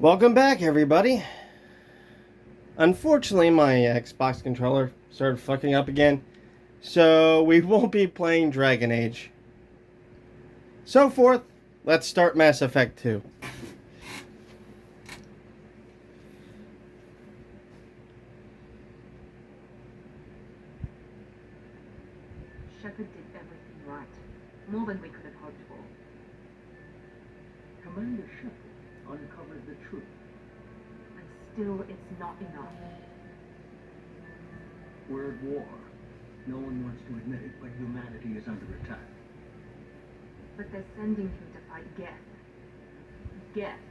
Welcome back, everybody. Unfortunately, my Xbox controller started fucking up again, so we won't be playing Dragon Age. So forth, let's start Mass Effect 2. Shepard did everything right. More than we could have hoped for. Commander Shepard uncovered the truth. And still, it's not enough. We're at war. No one wants to admit it, but humanity is under attack. But they're sending him to fight Geth. Geth.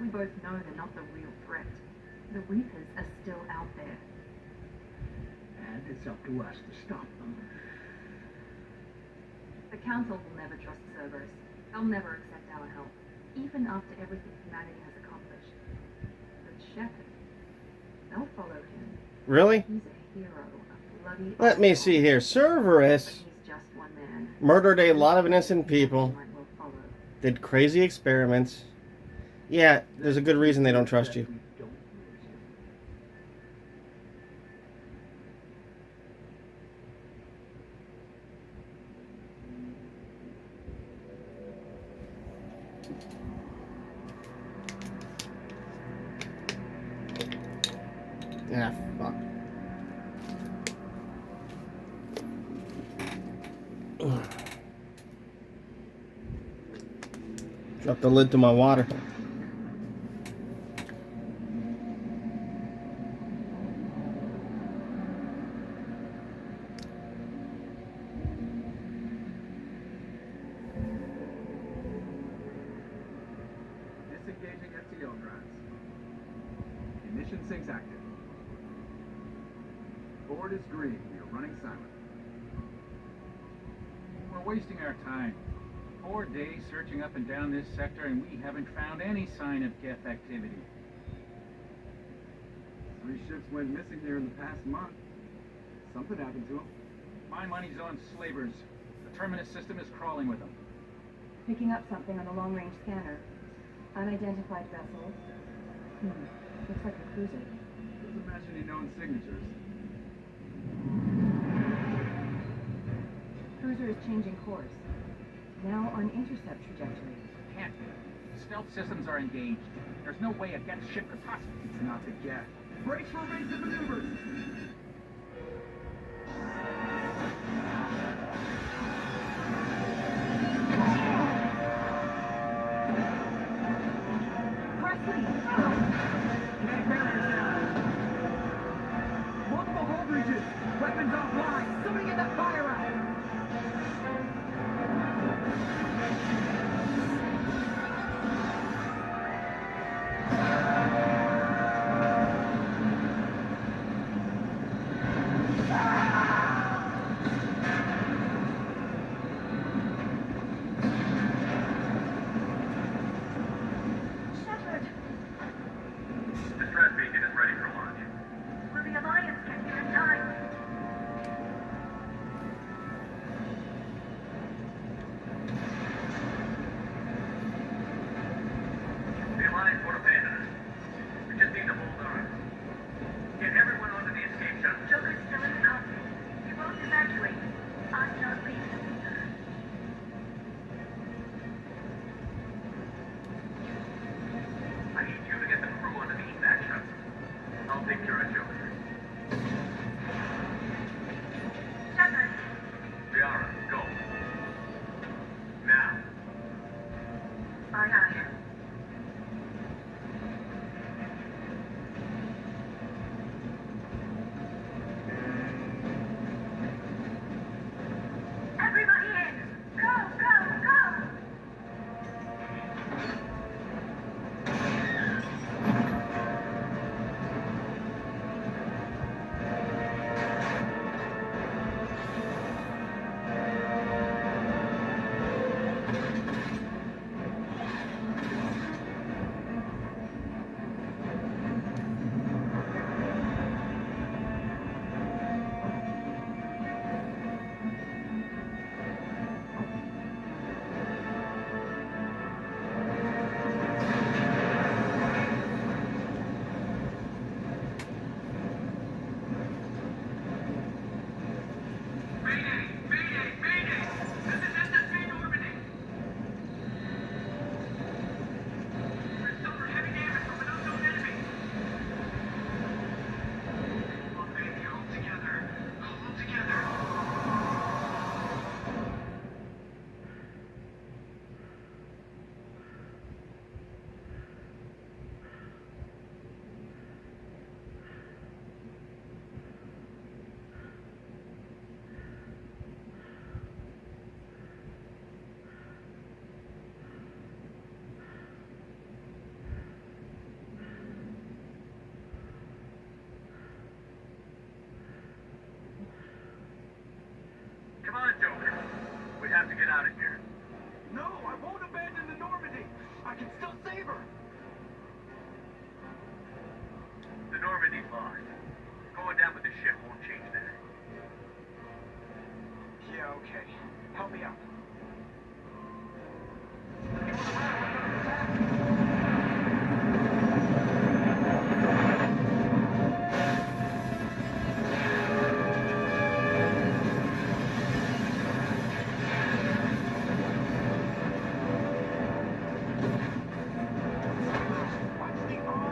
We both know they're not the real threat. The Reapers are still out there. And it's up to us to stop them. The Council will never trust Cerberus. They'll never accept our help, even after everything humanity has accomplished. But Shepard, they'll follow him. Really? He's a hero, a bloody... Let me see here. But Cerberus he's just one man. murdered a lot of innocent people, Might well follow. did crazy experiments. Yeah, there's a good reason they don't trust you. We don't lose him. Ah, fuck. Drop the lid to my water. Disengaging FTO drives. Emission sinks active. Board is green. We are running silent. We're wasting our time. 4 days searching up and down this sector, and we haven't found any sign of Geth activity. 3 ships went missing here in the past month. Something happened to them. My money's on slavers. The Terminus system is crawling with them. Picking up something on the long-range scanner. Unidentified vessel. Looks like a cruiser. Doesn't match any known signatures. Cruiser is changing course. Now on intercept trajectory. Can't be. Stealth systems are engaged. There's no way a Geth ship could possibly... It's not the Geth. Brace for evasive maneuvers! Presley! Kinetic barriers down. Multiple hold breaches. Weapons offline. Somebody get that fire out. Shepard! Distress beacon is ready for launch. Will the Alliance get here in time? The Alliance won't abandon us. We just need to hold on. Get everyone onto the escape shuttle. Joker's still in the cockpit. You both evacuate. I'm not leaving. I need you to get the crew onto the evac shuttle. I'll take care of Joker. Shepard, Liara, go. Now. aye aye. Everybody in! Go, go, go! save her. The Normandy's lost. Going down with the ship won't change that. Yeah, okay. Help me out. What's the arm?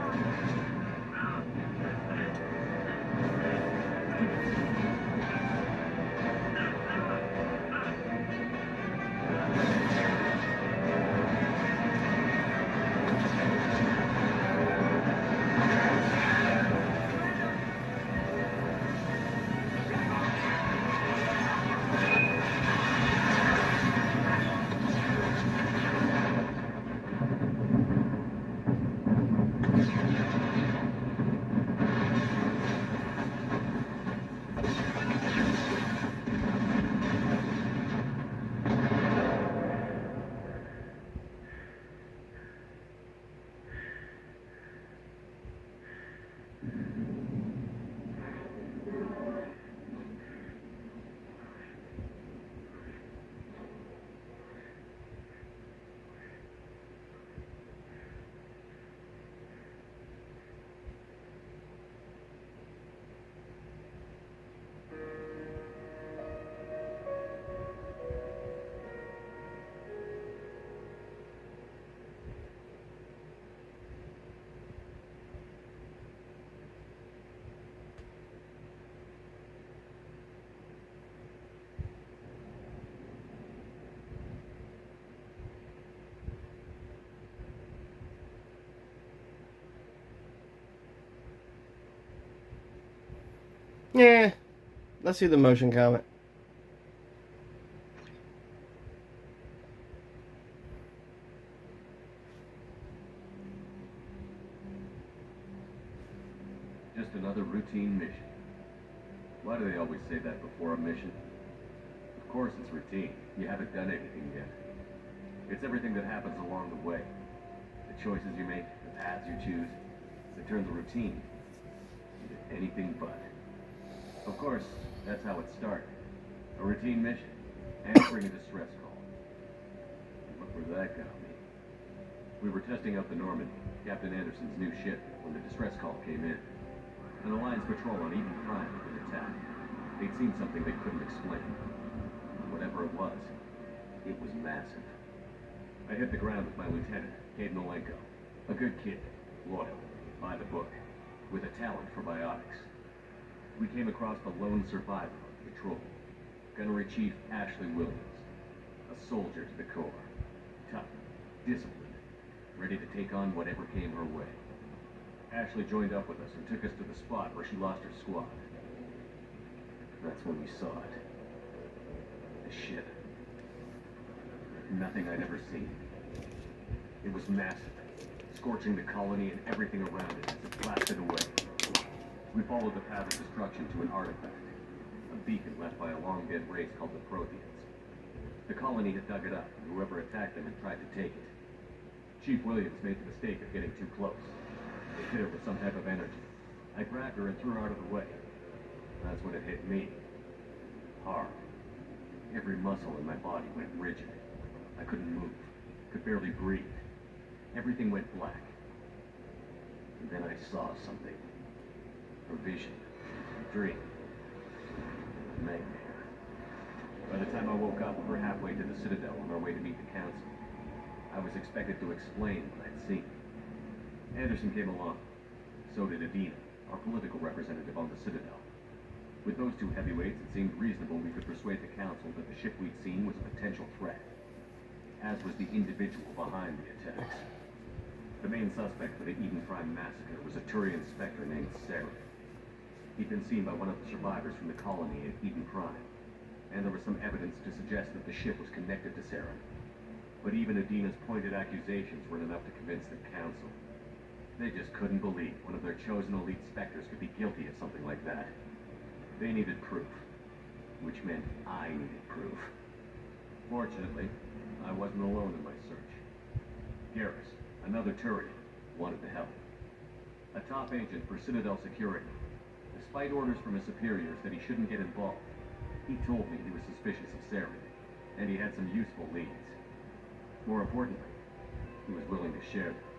Yeah, let's see the motion comment. Just another routine mission. Why do they always say that before a mission? Of course it's routine. You haven't done anything yet. It's everything that happens along the way. The choices you make, the paths you choose, that turn the routine into anything but. Of course, that's how it started. A routine mission, answering a distress call. And look where that got me. We were testing out the Normandy, Captain Anderson's new ship, when the distress call came in. An Alliance patrol on Eden Prime had been attacked. They'd seen something they couldn't explain. Whatever it was massive. I hit the ground with my lieutenant, Cade Nolenko. A good kid, loyal, by the book, with a talent for biotics. We came across the lone survivor of the patrol, Gunnery Chief Ashley Williams. A soldier to the core. Tough, disciplined, ready to take on whatever came her way. Ashley joined up with us and took us to the spot where she lost her squad. That's when we saw it. The ship. Nothing I'd ever seen. It was massive, scorching the colony and everything around it as it blasted away. We followed the path of destruction to an artifact, a beacon left by a long-dead race called the Protheans. The colony had dug it up, and whoever attacked them had tried to take it. Chief Williams made the mistake of getting too close. They hit her with some type of energy. I grabbed her and threw her out of the way. That's when it hit me. Hard. Every muscle in my body went rigid. I couldn't move, could barely breathe. Everything went black. And then I saw something. A vision, a dream, a nightmare. By the time I woke up, we were halfway to the Citadel on our way to meet the Council. I was expected to explain what I'd seen. Anderson came along. So did Adina, our political representative on the Citadel. With those two heavyweights, it seemed reasonable we could persuade the Council that the ship we'd seen was a potential threat, as was the individual behind the attacks. The main suspect for the Eden Prime massacre was a Turian Spectre named Sarah. He'd been seen by one of the survivors from the colony at Eden Prime, and there was some evidence to suggest that the ship was connected to Sarah. But even Adina's pointed accusations weren't enough to convince the Council. They just couldn't believe one of their chosen elite Spectres could be guilty of something like that. They needed proof, which meant I needed proof. Fortunately, I wasn't alone in my search. Garrus, Another Turian wanted to help. A top agent for Citadel Security. Despite orders from his superiors that he shouldn't get involved, he told me he was suspicious of Saren, and he had some useful leads. More importantly, he was willing to share them.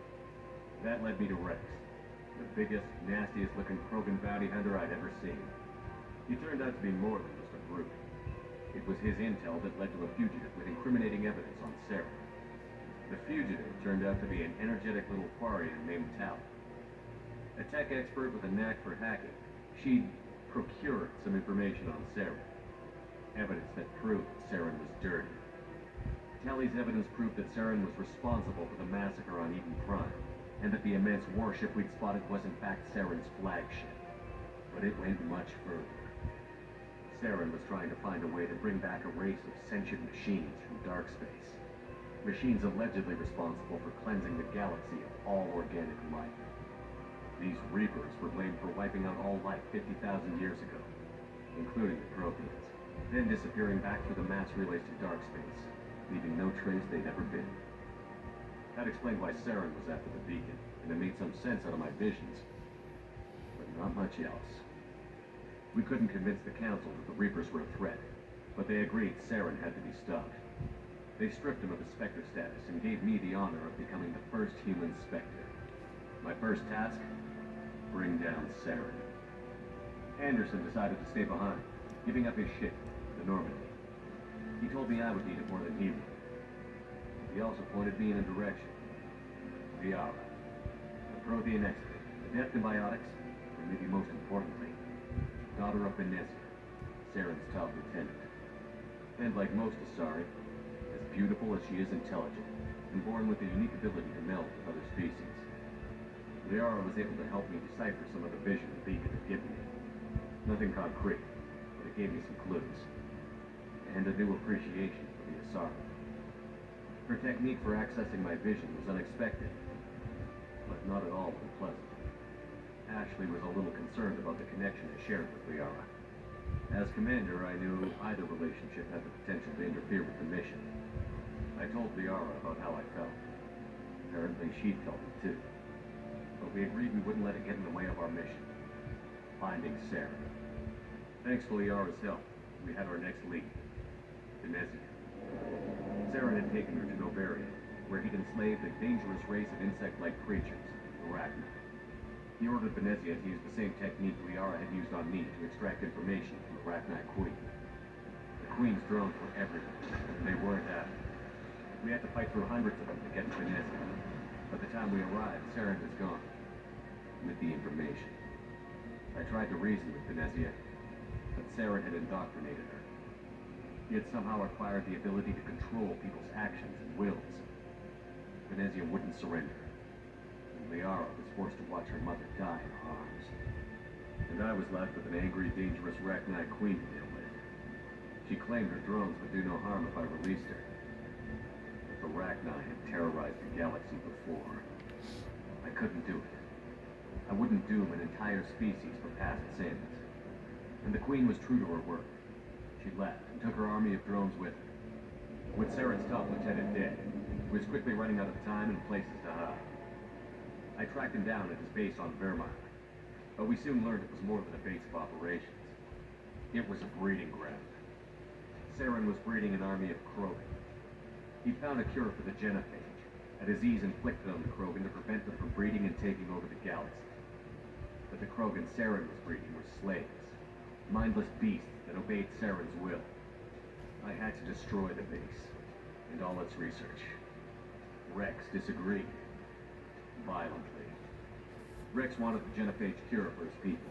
That led me to Rex, the biggest, nastiest looking Krogan bounty hunter I'd ever seen. He turned out to be more than just a brute. It was his intel that led to a fugitive with incriminating evidence on Saren. The fugitive turned out to be an energetic little Quarian named Tal. A tech expert with a knack for hacking, she'd procured some information on Saren. Evidence that proved Saren was dirty. Talley's evidence proved that Saren was responsible for the massacre on Eden Prime, and that the immense warship we'd spotted was in fact Saren's flagship. But it went much further. Saren was trying to find a way to bring back a race of sentient machines from dark space. Machines allegedly responsible for cleansing the galaxy of all organic life. These Reapers were blamed for wiping out all life 50,000 years ago, including the Protheans, then disappearing back through the mass relays to dark space, leaving no trace they'd ever been. That explained why Saren was after the beacon, and it made some sense out of my visions, but not much else. We couldn't convince the Council that the Reapers were a threat, but they agreed Saren had to be stopped. They stripped him of his Spectre status and gave me the honor of becoming the first human Spectre. My first task? Bring down Saren. Anderson decided to stay behind, giving up his ship, the Normandy. He told me I would need it more than he would. He also pointed me in a direction. Viara, the Prothean expert, adept in biotics, and maybe most importantly, daughter of Benezia, Saren's top lieutenant. And like most Asari, as beautiful as she is intelligent, and born with the unique ability to meld with other species. Liara was able to help me decipher some of the vision the beacon had given me. Nothing concrete, but it gave me some clues. And a new appreciation for the Asari. Her technique for accessing my vision was unexpected, but not at all unpleasant. Ashley was a little concerned about the connection I shared with Liara. As commander, I knew either relationship had the potential to interfere with the mission. I told Liara about how I felt. Apparently she felt it too. But we agreed we wouldn't let it get in the way of our mission. Finding Saren. Thanks to Liara's help, we had our next lead. Benezia. Saren had taken her to Novaria, where he'd enslaved a dangerous race of insect-like creatures, Arachni. He ordered Benezia to use the same technique Liara had used on me to extract information from the Arachni Queen. The Queen's drones were everywhere, and they weren't happy. We had to fight through hundreds of them to get to Benezia. By the time we arrived, Saren was gone, with the information. I tried to reason with Benezia, but Saren had indoctrinated her. He had somehow acquired the ability to control people's actions and wills. Benezia wouldn't surrender. Liara was forced to watch her mother die in her arms. And I was left with an angry, dangerous Arachni Queen to deal with. She claimed her drones would do no harm if I released her. But the Arachni had terrorized the galaxy before. I couldn't do it. I wouldn't doom an entire species for past sins. And the Queen was true to her word. She left and took her army of drones with her. With Saren's top lieutenant dead, he was quickly running out of time and places to hide. I tracked him down at his base on Vermont, but we soon learned it was more than a base of operations. It was a breeding ground. Saren was breeding an army of Krogan. He found a cure for the genophage, a disease inflicted on the Krogan to prevent them from breeding and taking over the galaxy. But the Krogan Saren was breeding were slaves, mindless beasts that obeyed Saren's will. I had to destroy the base, and all its research. Rex disagreed. Violently. Rex wanted the genophage cure for his people.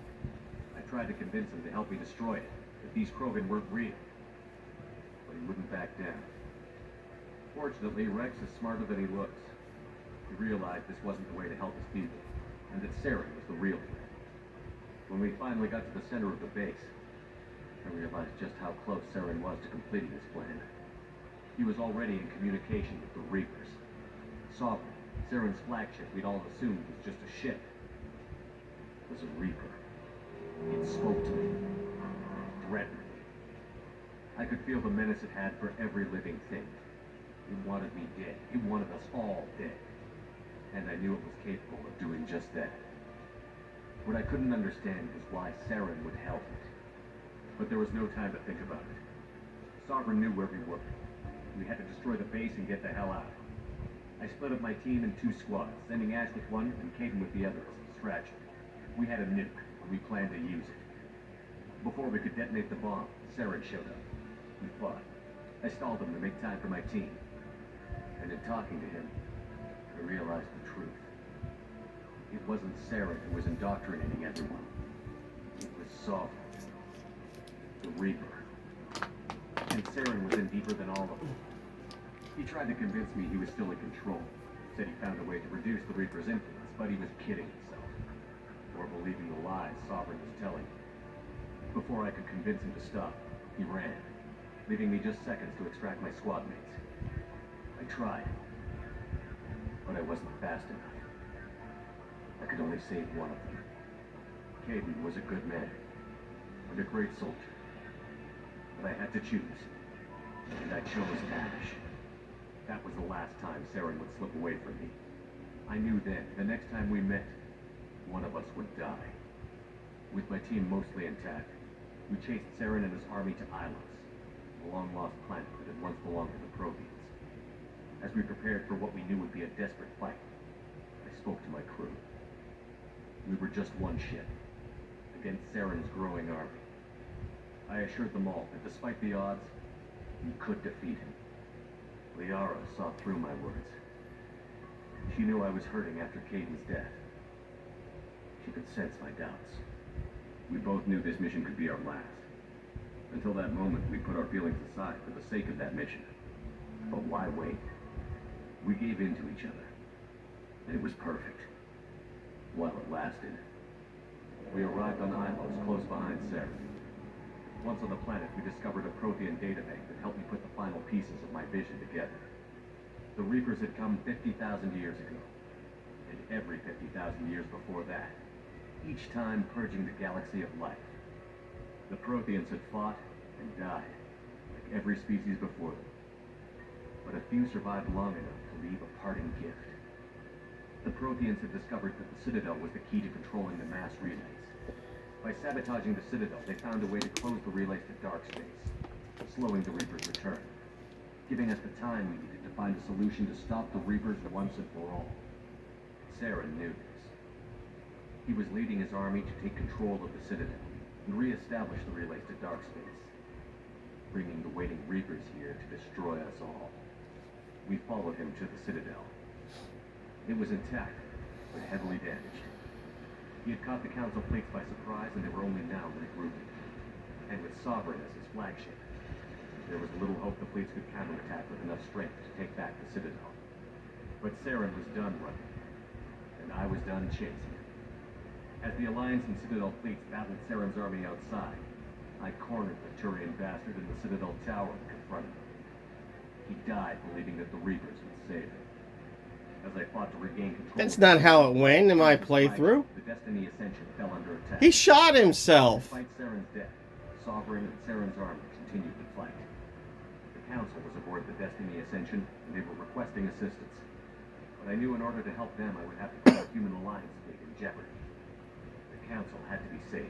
I tried to convince him to help me destroy it, that these Krogan weren't real. But he wouldn't back down. Fortunately, Rex is smarter than he looks. He realized this wasn't the way to help his people, and that Saren was the real threat. When we finally got to the center of the base, I realized just how close Saren was to completing his plan. He was already in communication with the Reapers. Sovereign, Saren's flagship we'd all assumed was just a ship, was a Reaper. It spoke to me, threatened me. I could feel the menace it had for every living thing. It wanted me dead. It wanted us all dead. and I knew it was capable of doing just that. What I couldn't understand was why Saren would help it. But there was no time to think about it. Sovereign knew where we were. We had to destroy the base and get the hell out. I split up my team in 2 squads, sending Ash with one and Caden with the others, strategy. We had a nuke, and we planned to use it. Before we could detonate the bomb, Saren showed up. We fought. I stalled him to make time for my team. And in talking to him, I realized the truth. It wasn't Saren who was indoctrinating everyone. It was Sovereign. The Reaper. And Saren was in deeper than all of them. He tried to convince me he was still in control. Said he found a way to reduce the Reaper's influence, but he was kidding himself. Or believing the lies Sovereign was telling him. Before I could convince him to stop, he ran, leaving me just seconds to extract my squad mates. I tried, but I wasn't fast enough. I could only save one of them. Caden was a good man, and a great soldier. But I had to choose, and I chose Ash. That was the last time Saren would slip away from me. I knew then, the next time we met, one of us would die. With my team mostly intact, we chased Saren and his army to Ilos, a long-lost planet that had once belonged to the Protheans. As we prepared for what we knew would be a desperate fight, I spoke to my crew. We were just one ship, against Saren's growing army. I assured them all that despite the odds, we could defeat him. Liara saw through my words. She knew I was hurting after Caden's death. She could sense my doubts. We both knew this mission could be our last. Until that moment, we put our feelings aside for the sake of that mission. But why wait? We gave in to each other. And it was perfect. While it lasted. We arrived on Ilos, close behind Saren. Once on the planet, we discovered a Prothean databank that helped me put the final pieces of my vision together. The Reapers had come 50,000 years ago. And every 50,000 years before that. Each time purging the galaxy of life. The Protheans had fought and died, like every species before them. But a few survived long enough to leave a parting gift. The Protheans had discovered that the Citadel was the key to controlling the mass relays. By sabotaging the Citadel, they found a way to close the relays to dark space, slowing the Reaper's return, giving us the time we needed to find a solution to stop the Reapers once and for all. Saren knew this. He was leading his army to take control of the Citadel and re-establish the relays to dark space, bringing the waiting Reapers here to destroy us all. We followed him to the Citadel. It was intact, but heavily damaged. He had caught the Council fleets by surprise, and they were only now regrouping. And with Sovereign as his flagship, there was little hope the fleets could counterattack with enough strength to take back the Citadel. But Saren was done running, and I was done chasing. As the Alliance and Citadel fleets battled Saren's army outside, I cornered the Turian bastard in the Citadel tower and confronted him. He died believing that the Reapers would save him. As I fought to regain control... That's not how it went in my playthrough. The Destiny Ascension fell under attack. He shot himself. Despite Saren's death, Sovereign and Saren's army continued to fight. The Council was aboard the Destiny Ascension, and they were requesting assistance. But I knew in order to help them, I would have to put our human alliance fleet in jeopardy. The Council had to be saved.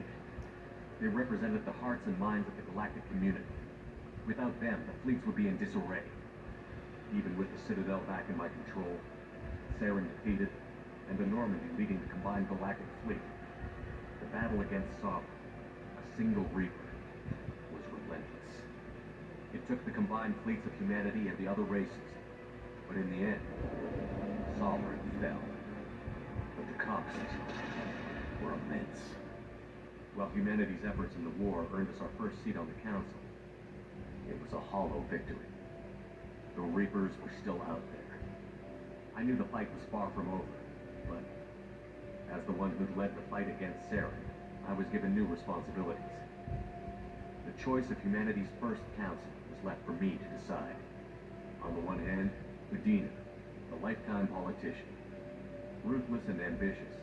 They represented the hearts and minds of the galactic community. Without them, the fleets would be in disarray. Even with the Citadel back in my control, Saren defeated, and the Normandy leading the combined galactic fleet, the battle against Sovereign, a single Reaper, was relentless. It took the combined fleets of humanity and the other races, but in the end, Sovereign fell. But the costs were immense. While humanity's efforts in the war earned us our first seat on the Council, it was a hollow victory. The Reapers were still out there. I knew the fight was far from over, but as the one who'd led the fight against Saren, I was given new responsibilities. The choice of humanity's first council was left for me to decide. On the one hand, Medina, a lifetime politician. Ruthless and ambitious,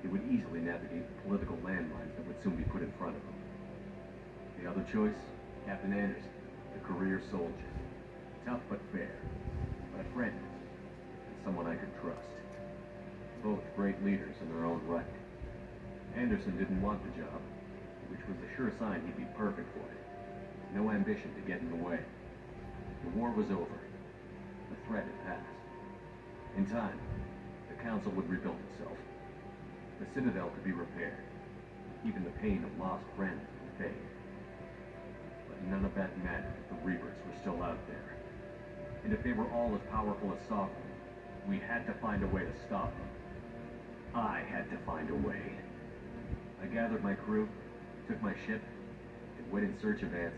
he would easily navigate the political landmines that would soon be put in front of him. The other choice, Captain Anderson, the career soldier. Tough but fair, but a friend. Someone I could trust. both great leaders in their own right. Anderson didn't want the job, which was a sure sign he'd be perfect for it. No ambition to get in the way. The war was over. The threat had passed. In time, the Council would rebuild itself. The Citadel could be repaired. Even the pain of lost friends would fade. But none of that mattered if the Reapers were still out there. And if they were all as powerful as Sovereign, we had to find a way to stop them. I had to find a way. I gathered my crew, took my ship, and went in search of answers.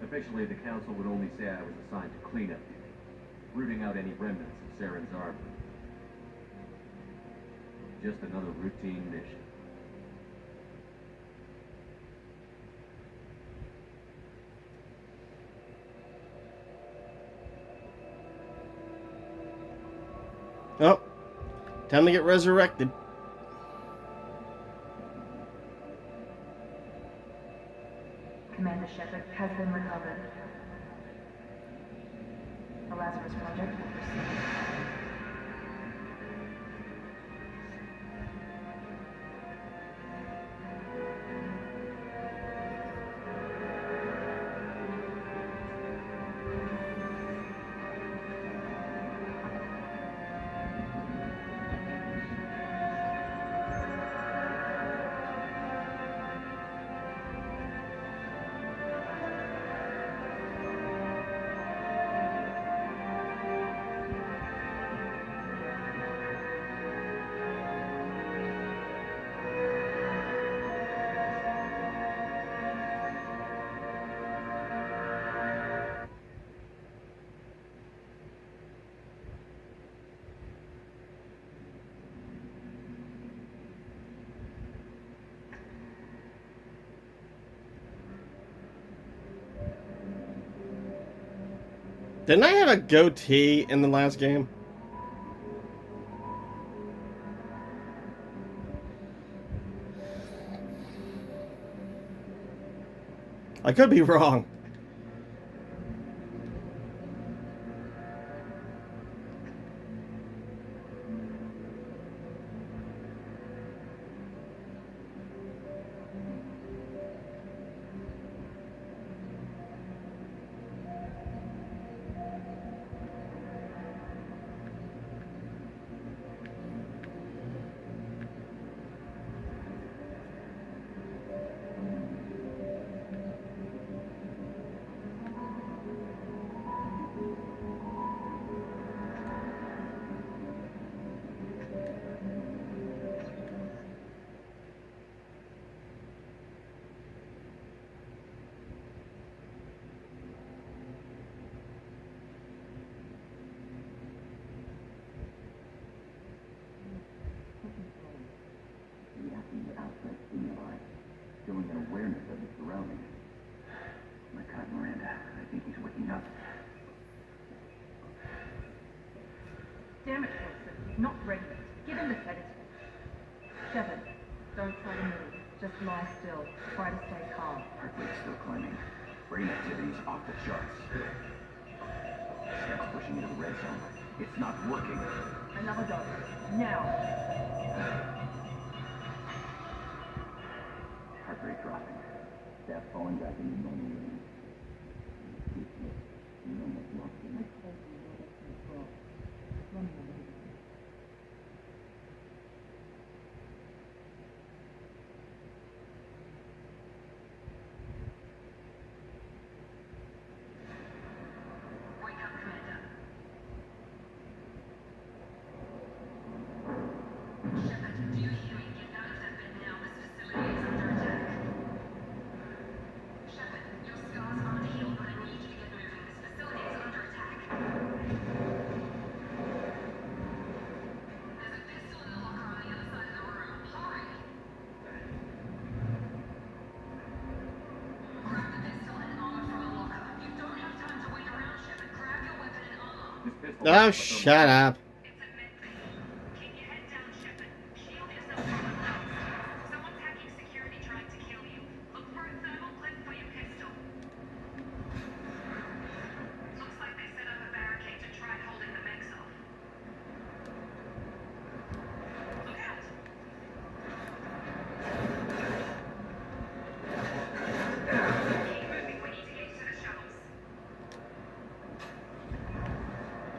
Officially, the Council would only say I was assigned to cleanup duty, rooting out any remnants of Saren's army. Just another routine mission. Oh, time to get resurrected. Commander Shepard has been recovered. The Lazarus Project will proceed. Didn't I have a goatee in the last game? I could be wrong. Reacting to outside stimuli, showing an awareness of his surroundings. My God, Miranda, I think he's waking up. Damn it, Wilson. Not ready yet. Give him the sedative. Shepard, don't try to move. Just lie still. Try to stay calm. Heart rate's still climbing. Brain activity's off the charts. Steps pushing into the red zone. It's not working. Another dose. Now. Heart rate dropping. Step falling back into normal range. You almost lost it. Wake up, Commander. Shepard, do you hear me? Get out of that bed now. This facility is under attack. Shepard, your scars aren't healed, but I need you to get moving. This facility is under attack. There's a pistol in the locker on the other side of the room. Hurry! Grab the pistol and armor from the locker. You don't have time to wait around, Shepard. Grab your weapon and armor. This pistol Oh, shut up. It's a medbay. Keep your head down, Shepard. Shield yourself from the blast. Someone's hacking security trying to kill you. Look for a thermal clip for your pistol. Looks like they set up a barricade to try holding the mechs off.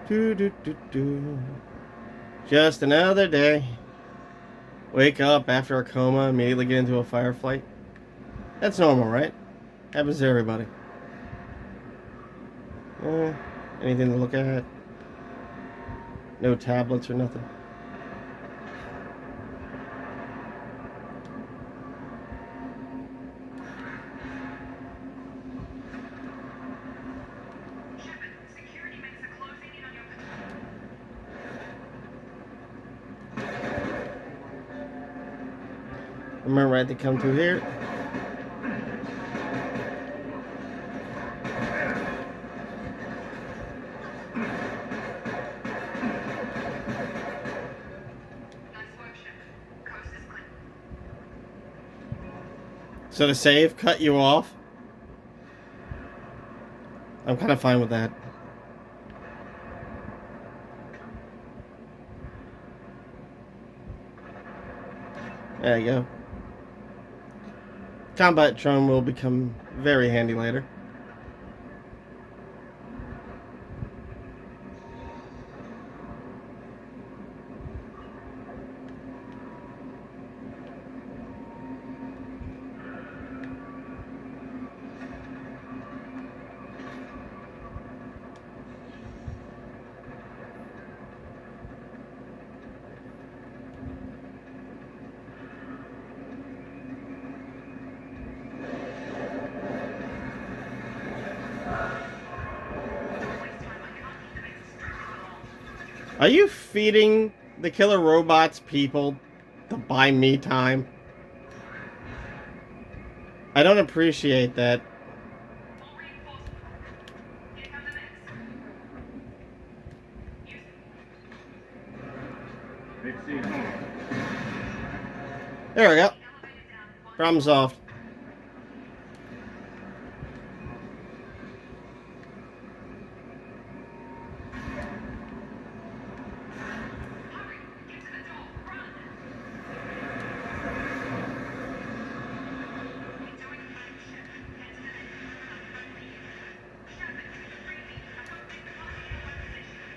Do, do, do, do. Just another day. Wake up after a coma, immediately get into a firefight. That's normal, right? Happens to everybody. Anything to look at? No tablets or nothing. Shepard, security makes a closing in on your Remember, right to come through here. Nice work, Shepard. Coast is clear. So the save cut you off. I'm kind of fine with that. There you go. Combat drone will become very handy later. Are you feeding the killer robots people to buy me time? I don't appreciate that. All reinforcements. Here come the next. Big scene. There we go. Elevator down. Problem solved. Hurry! Get to the door. Run! You're doing fine, Shepard. Get to the next. Shepard, free me. I've got big party in my position.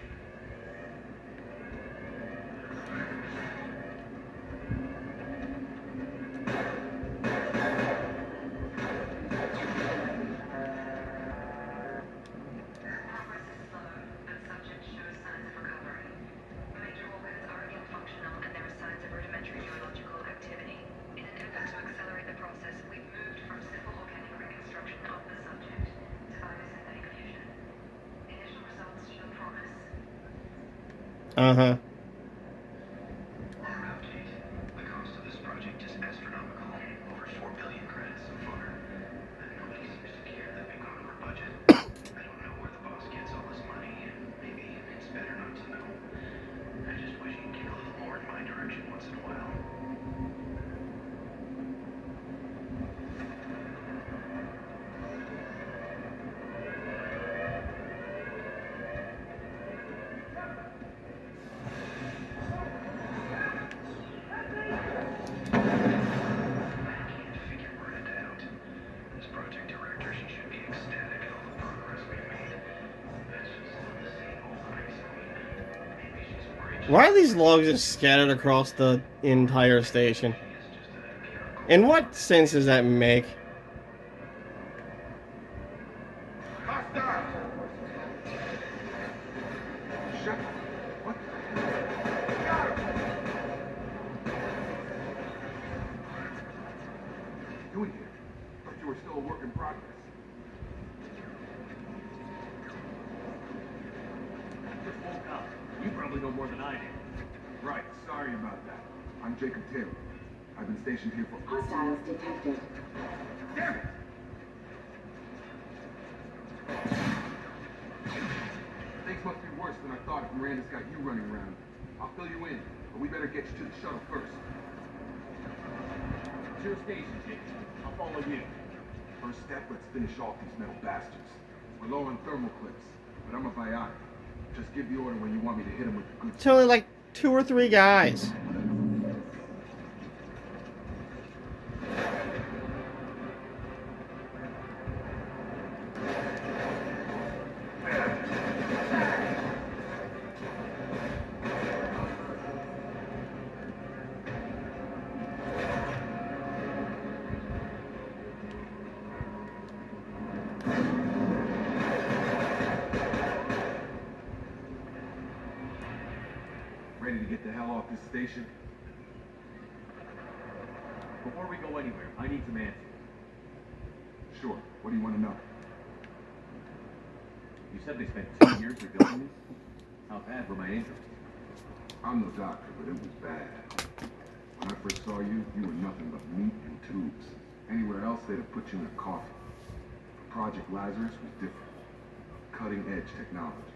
Progress is slow, but subject shows signs of recovery. Major organs are again functional, and there are signs of rudimentary neurological activity. In an effort to accelerate the process, we've moved from simple organic reconstruction of the subject to biosynthetic fusion. Initial results show promise. Uh-huh. Our update. The cost of this project is astronomical. Over 4 billion credits so far. And nobody seems to care that we've gone over budget. I don't know where the boss gets all this money, and maybe it's better not to know. I just wish he'd get a little more in my direction once in a while. I can't figure Miranda out. As project director, she should be ecstatic at all the progress we've made. That's just the same old crazy queen. Maybe she's worried Why are these logs just scattered across the entire station? she is just a bureaucrat. In what sense does that make? Shut up. What? What are you doing here? Thought you were still a work in progress. Just woke up. You probably know more than I do. Right, sorry about that. I'm Jacob Taylor. I've been stationed here for... Hostiles detected. Damn it! Things must be worse than I thought if Miranda's got you running around. I'll fill you in, but we better get you to the shuttle first. It's your station, Jake. I'll follow you. First step, let's finish off these metal bastards. We're low on thermal clips, but I'm a biotic. Just give the order when you want me to hit them with the good It's only like 2 or 3 guys. station? Before we go anywhere, I need some answers. Sure. What do you want to know? You said they spent 2 years rebuilding me? How bad were my injuries? I'm no doctor, but it was bad. When I first saw you, you were nothing but meat and tubes. Anywhere else, they'd have put you in a coffin. Project Lazarus was different. Cutting-edge technology.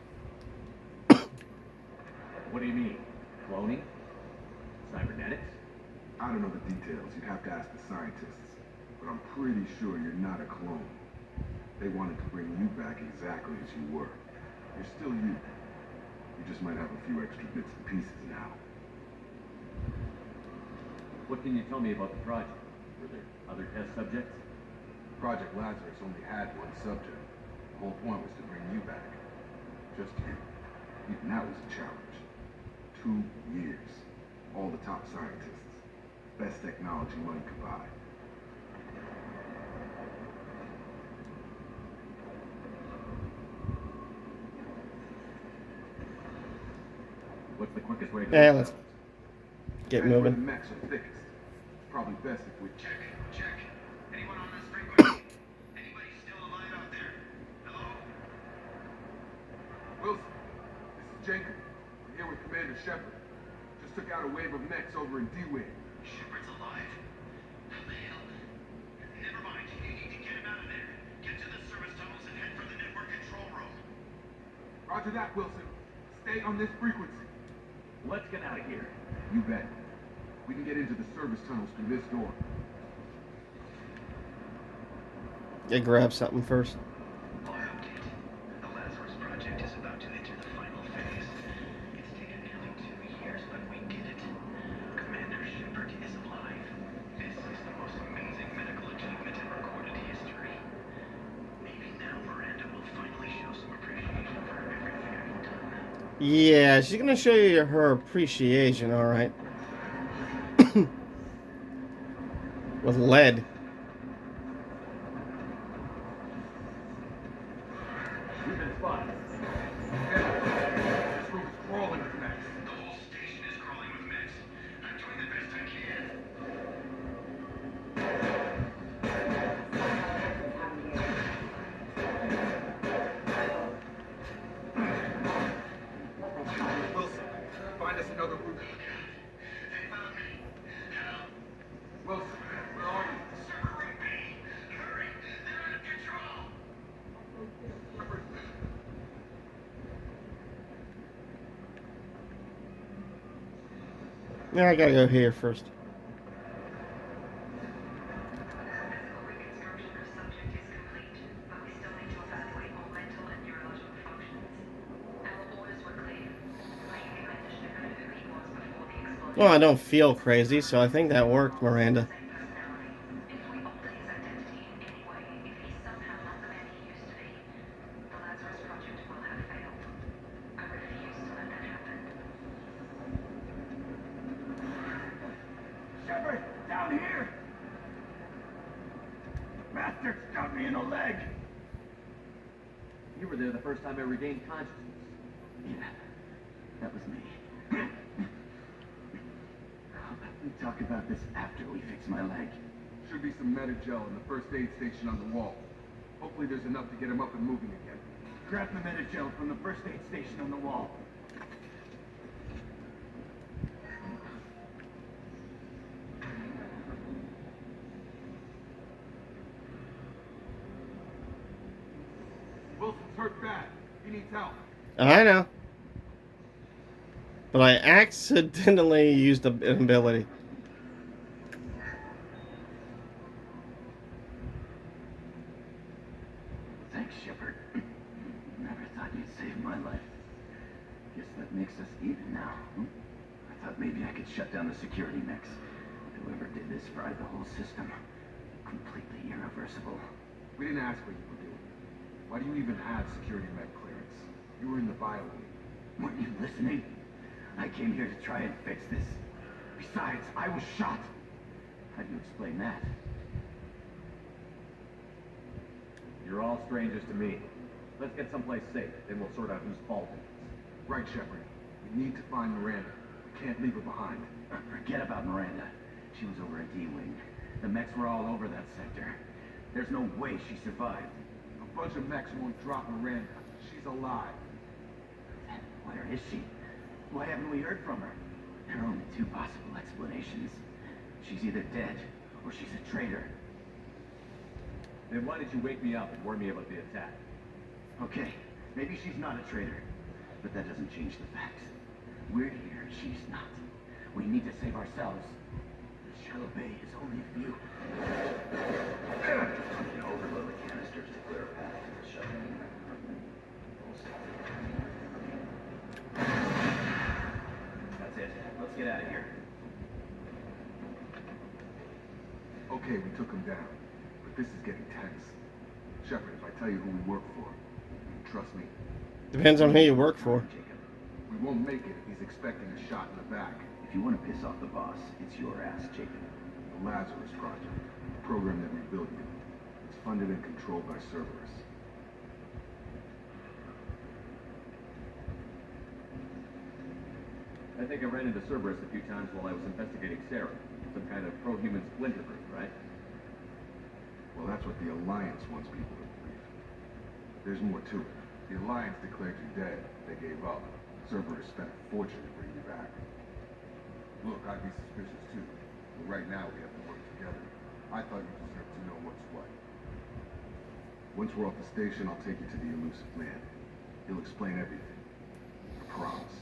What do you mean? Cloning? Cybernetics? I don't know the details. You'd have to ask the scientists. But I'm pretty sure you're not a clone. They wanted to bring you back exactly as you were. You're still you. You just might have a few extra bits and pieces now. What can you tell me about the project? Were there other test subjects? Project Lazarus only had one subject. The whole point was to bring you back. Just you. Even that was a challenge. 2 years. All the top scientists. Best technology money could buy. What's the quickest way to Yeah, those let's cells? get That's where the moving. mechs are thickest. Probably best if we... Check. Anyone on this frequency? Anybody still alive out there? Hello? Wilson, this is Jacob. I'm here with Commander Shepard. Just took out a wave of mechs over in D-Wing. Shepard's alive? How the hell? Never mind. You need to get him out of there. Get to the service tunnels and head for the network control room. Roger that, Wilson. Stay on this frequency. Let's get out of here. You bet. We can get into the service tunnels through this door. Yeah, grab something first. Log update. The Lazarus project is about to enter the final phase. It's taken nearly 2 years, but we get it. Commander Shepard is alive. This is the most amazing medical achievement in recorded history. Maybe now Miranda will finally show some appreciation for everything I've done. Yeah, she's gonna show you her appreciation, alright. With lead. We've been spotted. This room is crawling with mechs. The whole station is crawling with mechs. I'm doing the best I can. Wilson, find us another route. They found me. Help. Wilson, where are you? Server room B. Hurry. They're out of control. Shepard. Yeah, I gotta go here first. Physical reconstruction of subject is complete, but we still need to evaluate all mental and neurological functions. Our orders were clear. Bring Commander Shepard who he was before the explosion. Well, I don't feel crazy, so I think that worked, Miranda. Same personality. If we alter his identity in any way, if he's somehow not the man he used to be, the Lazarus Project will have failed. I refuse to let that happen. Shepard, down here! Bastards shot me in the leg! You were there the first time I regained consciousness. Yeah, that was me. We talk about this after we fix my leg. Should be some Metagel in the first aid station on the wall. Hopefully there's enough to get him up and moving again. Grab the Metagel from the first aid station on the wall. Wilson's hurt bad. He needs help. I know. But I accidentally used an ability. Thanks, Shepard. Never thought you'd save my life. Guess that makes us even now. I thought maybe I could shut down the security mechs. Whoever did this fried the whole system. Completely irreversible. We didn't ask what you were doing. Why do you even have security mech clearance? You were in the bio wing. Weren't you listening? I came here to try and fix this. Besides, I was shot. How do you explain that? You're all strangers to me. Let's get someplace safe, then we'll sort out whose fault it is. Right, Shepard. We need to find Miranda. We Can't leave her behind. Forget about Miranda. She was over at D-Wing. The mechs were all over that sector. There's no way she survived. A bunch of mechs won't drop Miranda. She's alive. Then where is she? Why haven't we heard from her? There are only two possible explanations. She's either dead, or she's a traitor. Then why did you wake me up and warn me about the attack? Okay, maybe she's not a traitor. But that doesn't change the facts. We're here, she's not. We need to save ourselves. The shallow bay is only a few. You know, overload the canisters to clear a path to the shuttle. That's it. Let's get out of here. Okay, we took him down. But this is getting tense. Shepard, if I tell you who we work for, you trust me? Depends on who you work for. Jacob, We won't make it if he's expecting a shot in the back. if you want to piss off the boss, it's your ass, Jacob. The Lazarus Project, a program that we built you. It's funded and controlled by Cerberus. I think I ran into Cerberus a few times while I was investigating Sarah. Some kind of pro-human splinter group, right? Well, that's what the Alliance wants people to believe. There's more to it. The Alliance declared you dead. They gave up. Cerberus spent a fortune to bring you back. Look, I'd be suspicious too. But right now we have to work together. I thought you deserved to know what's what. Once we're off the station, I'll take you to the elusive man. He'll explain everything. I promise.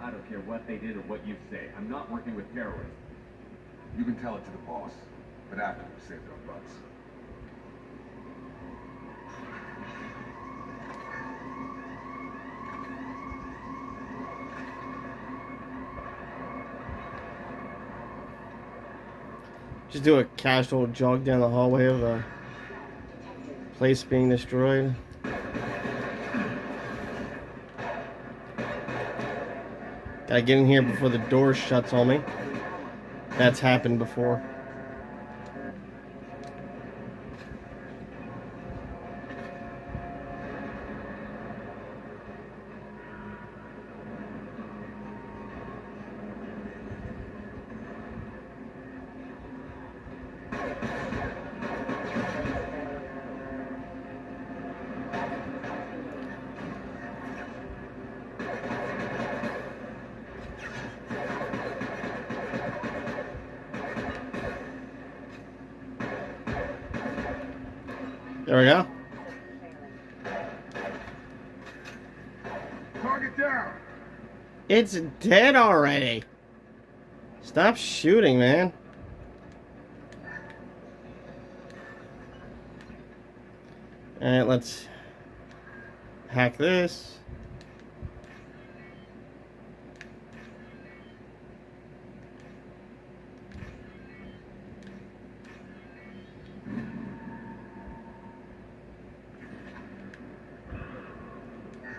I don't care what they did or what you say. I'm not working with terrorists. You can tell it to the boss, but after we've saved our butts. Just do a casual jog down the hallway of a place being destroyed. Gotta get in here before the door shuts on me. That's happened before. There we go. Target down! It's dead already. Stop shooting, man. Alright, let's hack this.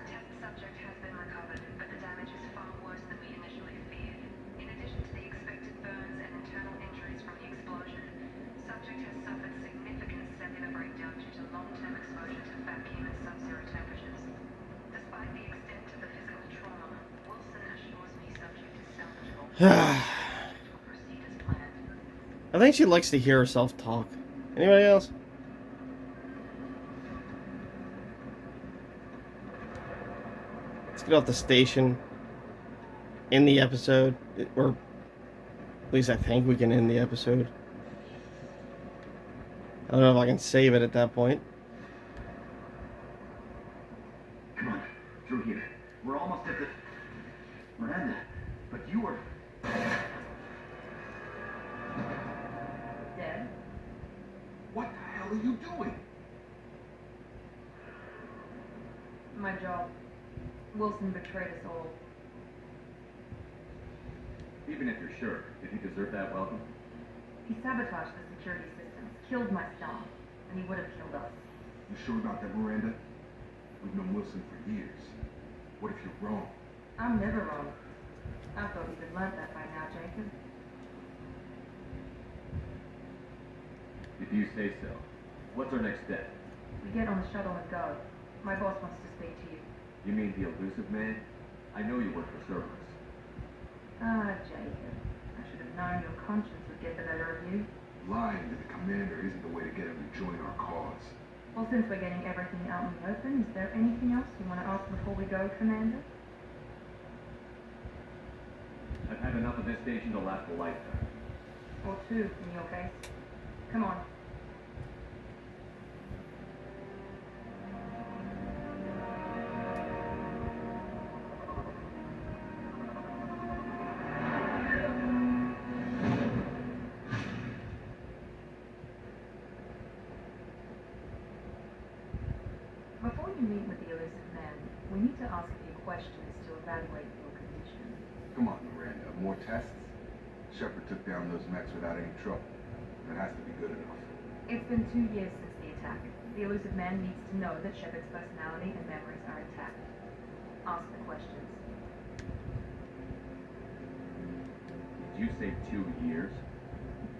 Test subject has been recovered, but the damage is far worse than we initially feared. In addition to the expected burns and internal injuries from the explosion, subject has suffered significant cellular breakdown due to long-term exposure to vacuum and sub-zero temperatures. Despite the extent of the physical trauma, Wilson assures me subject is salvageable. Proceed as planned. I think she likes to hear herself talk. Anybody else? Let's get off the station. End the episode. Or at least I think we can end the episode. I don't know if I can save it at that point. Come on, through here. We're almost at the... Miranda, but you were... Dead? What the hell are you doing? My job. Wilson betrayed us all. Even if you're sure, did he deserve that welcome? He sabotaged the security systems, killed my staff, and he would have killed us. You sure about that, Miranda? We've known Wilson for years. What if you're wrong? I'm never wrong. I thought you'd have learned that by now, Jacob. If you say so. What's our next step? We get on the shuttle and go. My boss wants to speak to you. You mean the elusive man? I know you work for Cerberus. Ah, Jacob. I should have known your conscience would get the better of you. Lying to the commander isn't the way to get him to join our cause. Well, since we're getting everything out in the open, is there anything else you want to ask before we go, Commander? I've had enough of this station to last a lifetime. Or two, in your case. Come on. Before you meet with the elusive man, we need to ask a few questions to evaluate your condition. Come on, Miranda. More tests? Shepard took down those mechs without any trouble. That has to be good enough. It's been 2 years since the attack. The elusive man needs to know that Shepard's personality and memories are intact. Ask the questions. Did you say 2 years?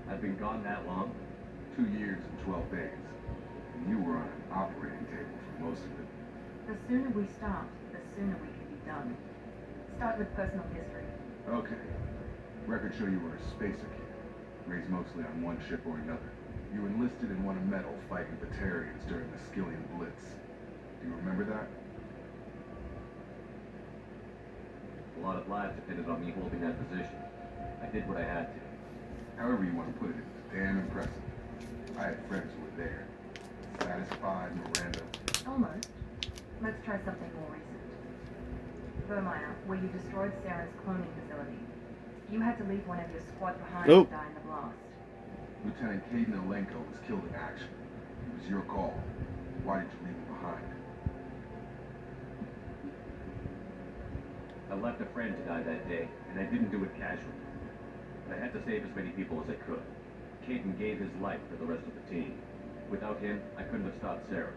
I've been gone that long? 2 years and 12 days. And you were on an operating table for most of it. The sooner we start, the sooner we can be done. Start with personal history. Okay. Records show you were a spacer kid, raised mostly on one ship or another. You enlisted and won a medal fighting Batarians during the Skillian Blitz. Do you remember that? A lot of lives depended on me holding that position. I did what I had to. However you want to put it, it's damn impressive. I had friends who were there. Satisfied, Miranda? Almost. Let's try something more recent. Vermeer, where you destroyed Sarah's cloning facility. You had to leave one of your squad behind Nope. to die in the blast. Lieutenant Caden Olenko was killed in action. It was your call. Why did you leave him behind? I left a friend to die that day, and I didn't do it casually. I had to save as many people as I could. Caden gave his life for the rest of the team. Without him, I couldn't have stopped Sarah.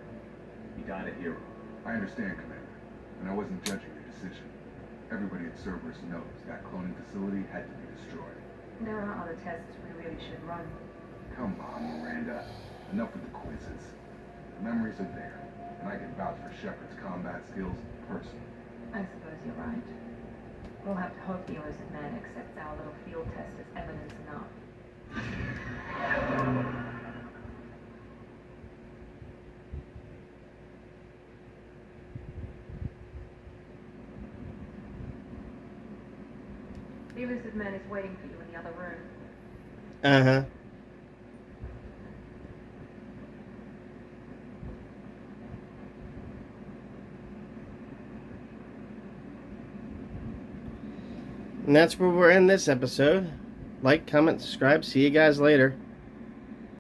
He died a hero. I understand, Commander, and I wasn't judging your decision. Everybody at Cerberus knows that cloning facility had to be destroyed. There are other tests we really should run. Come on, Miranda. Enough with the quizzes. The memories are there, and I can vouch for Shepard's combat skills personally. I suppose you're right. We'll have to hope the elusive man accepts our little field test as evidence enough. The elusive man is waiting for you in the other room. Uh-huh. And that's where we're in this episode. Like, comment, subscribe. See you guys later.